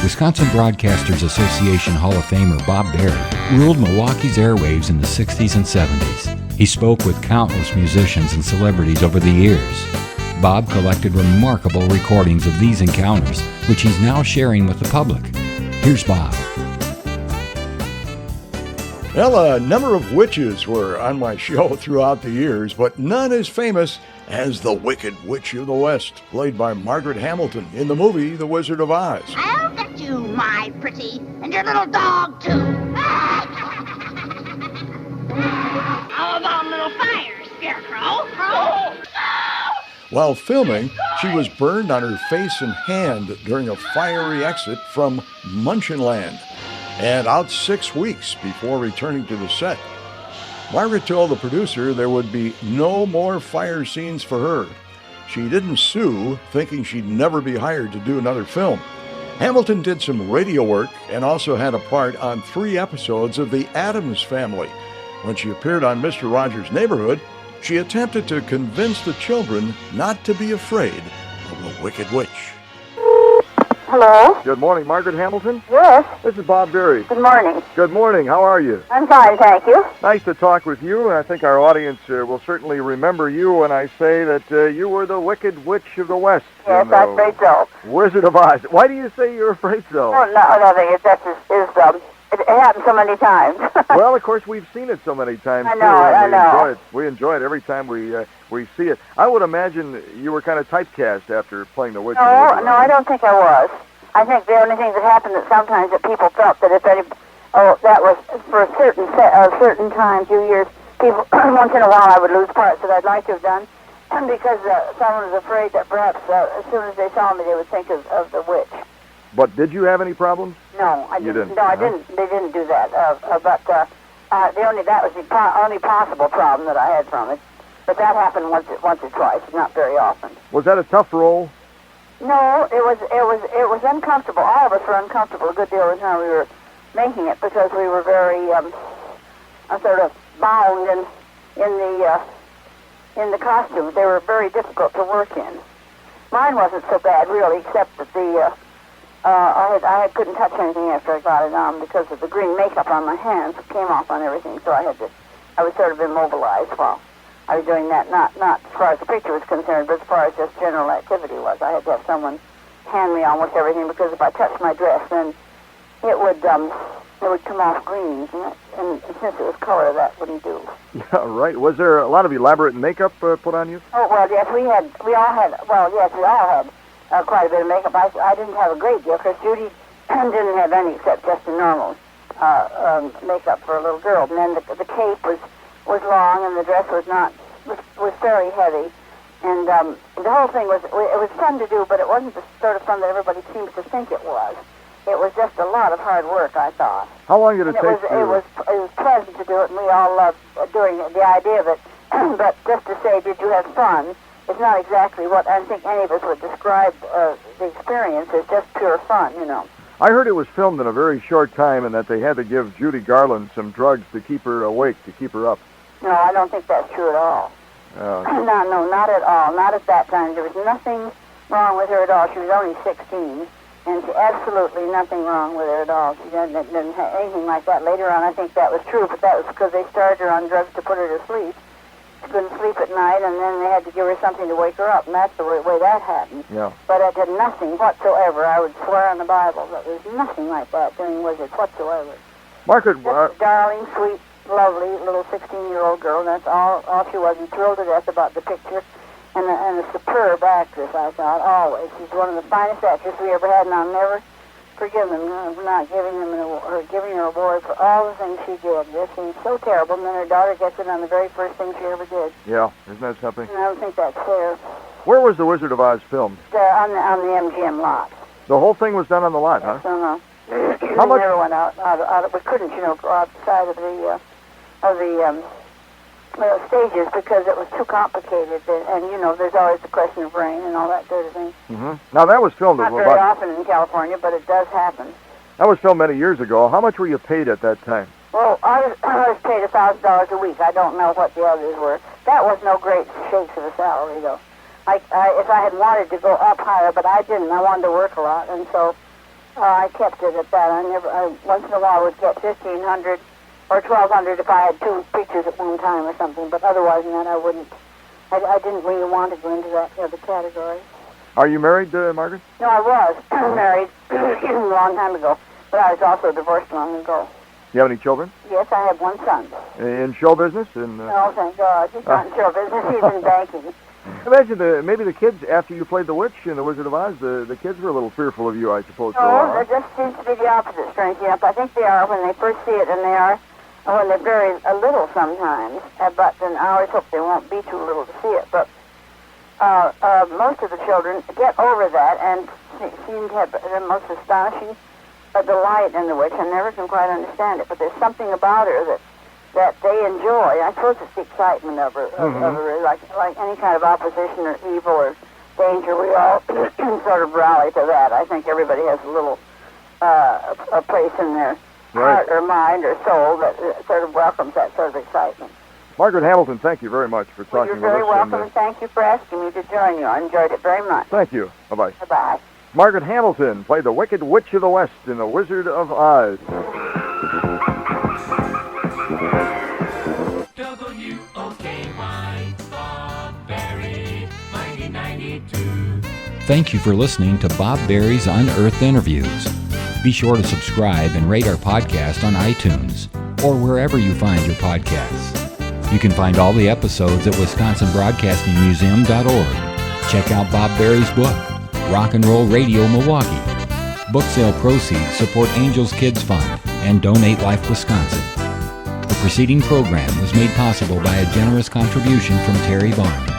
Wisconsin Broadcasters Association Hall of Famer Bob Berry ruled Milwaukee's airwaves in the 60s and 70s. He spoke with countless musicians and celebrities over the years. Bob collected remarkable recordings of these encounters, which he's now sharing with the public. Here's Bob. Well, a number of witches were on my show throughout the years, but none as famous as the Wicked Witch of the West, played by Margaret Hamilton in the movie The Wizard of Oz. I'll get you, my pretty, and your little dog, too. How about a little fire, Scarecrow? While filming, she was burned on her face and hand during a fiery exit from Munchinland, and out 6 weeks before returning to the set. Margaret told the producer there would be no more fire scenes for her. She didn't sue, thinking she'd never be hired to do another film. Hamilton did some radio work and also had a part on 3 episodes of The Addams Family. When she appeared on Mr. Rogers' Neighborhood, she attempted to convince the children not to be afraid of the Wicked Witch. Hello? Good morning, Margaret Hamilton. Yes. This is Bob Berry. Good morning. Good morning. How are you? I'm fine, thank you. Nice to talk with you. I think our audience will certainly remember you when I say that you were the Wicked Witch of the West. Yes, I'm afraid so. Wizard of Oz. Why do you say you're afraid so? Oh, no, it happened so many times. Well, of course, we've seen it so many times, I know, too. I know. We enjoy it every time we see it. I would imagine you were kind of typecast after playing the witch. No, I don't think I was. I think the only thing that happened that sometimes that people felt that that was for a certain time, few years, people, once in a while I would lose parts that I'd like to have done, because someone was afraid that perhaps as soon as they saw me they would think of the witch. But did you have any problems? No, I didn't. You didn't? No, I didn't. They didn't do that. That was the only possible problem that I had from it. But that happened once or twice, not very often. Was that a tough role? No, it was uncomfortable. All of us were uncomfortable a good deal of the time we were making it, because we were very sort of bound in the costumes. They were very difficult to work in. Mine wasn't so bad really, except that I couldn't touch anything after I got it on because of the green makeup on my hands. It came off on everything, so I was sort of immobilized while I was doing that, not as far as the picture was concerned, but as far as just general activity was. I had to have someone hand me almost everything, because if I touched my dress, then it would come off green, and since it was color, that wouldn't do. Yeah, right. Was there a lot of elaborate makeup put on you? Oh, well, yes, we all had quite a bit of makeup. I didn't have a great deal, because Judy didn't have any except just a normal makeup for a little girl. And then the cape was long, and the dress was fairly heavy, and the whole thing it was fun to do, but it wasn't the sort of fun that everybody seems to think it was. It was just a lot of hard work, I thought. How long did it take? It was pleasant to do it, and we all loved doing it, the idea of it. But just to say, did you have fun? It's not exactly what I think any of us would describe the experience as just pure fun, you know. I heard it was filmed in a very short time, and that they had to give Judy Garland some drugs to keep her awake, to keep her up. No, I don't think that's true at all. No, not at all. Not at that time. There was nothing wrong with her at all. She was only 16, and absolutely nothing wrong with her at all. She didn't have anything like that. Later on, I think that was true, but that was because they started her on drugs to put her to sleep. She couldn't sleep at night, and then they had to give her something to wake her up, and that's the way that happened. Yeah. But it did nothing whatsoever. I would swear on the Bible that there's nothing like that during Wizards whatsoever. Margaret, just a darling, sweet, lovely little 16-year-old girl, and that's all she was. He thrilled to death about the picture, and a superb actress, I thought, always. She's one of the finest actresses we ever had, and I'll never forgive them for not giving her a award for all the things she did. This seems so terrible, and then her daughter gets it on the very first thing she ever did. Yeah, isn't that something? And I don't think that's fair. Where was The Wizard of Oz filmed? On the MGM lot. The whole thing was done on the lot, huh? Uh-huh. How much? We never went out. We couldn't, go outside of the stages because it was too complicated, and there's always the question of rain and all that sort of thing. Mm-hmm. Now that was filmed not very often in California, but it does happen. That was filmed many years ago. How much were you paid at that time? Well, I was paid $1,000 a week. I don't know what the others were. That was no great shakes of a salary, though. If I had wanted to go up higher, but I didn't. I wanted to work a lot, and so I kept it at that. I once in a while would get 1,500 or 1,200 if I had two pictures at one time or something, but otherwise than that I wouldn't. I didn't really want to go into that other category. Are you married, Margaret? No, I was married a long time ago, but I was also divorced long ago. You have any children? Yes, I have one son. In show business? No, thank God. He's not in show business. He's in banking. Imagine maybe the kids, after you played the witch in The Wizard of Oz, the kids were a little fearful of you, I suppose. No, it just seems to be the opposite, strangely enough. I think they are when they first see it, and they are when they're very little sometimes. But then I always hope they won't be too little to see it. But most of the children get over that and seem to have the most astonishing delight in the witch. I never can quite understand it, but there's something about her that they enjoy. I suppose it's the excitement of her, of her like any kind of opposition or evil or danger. We all sort of rally to that. I think everybody has a little a place in their heart or mind or soul that sort of welcomes that sort of excitement. Margaret Hamilton, thank you very much for talking with us. You're very welcome, and thank you for asking me to join you. I enjoyed it very much. Thank you. Bye-bye. Bye-bye. Margaret Hamilton played the Wicked Witch of the West in The Wizard of Oz. WOKY, Bob Berry, 9092. Thank you for listening to Bob Berry's Unearthed Interviews. Be sure to subscribe and rate our podcast on iTunes or wherever you find your podcasts. You can find all the episodes at WisconsinBroadcastingMuseum.org. Check out Bob Berry's book, Rock and Roll Radio Milwaukee. Book sale proceeds support Angels Kids Fund and Donate Life Wisconsin. The preceding program was made possible by a generous contribution from Terry Vaughn.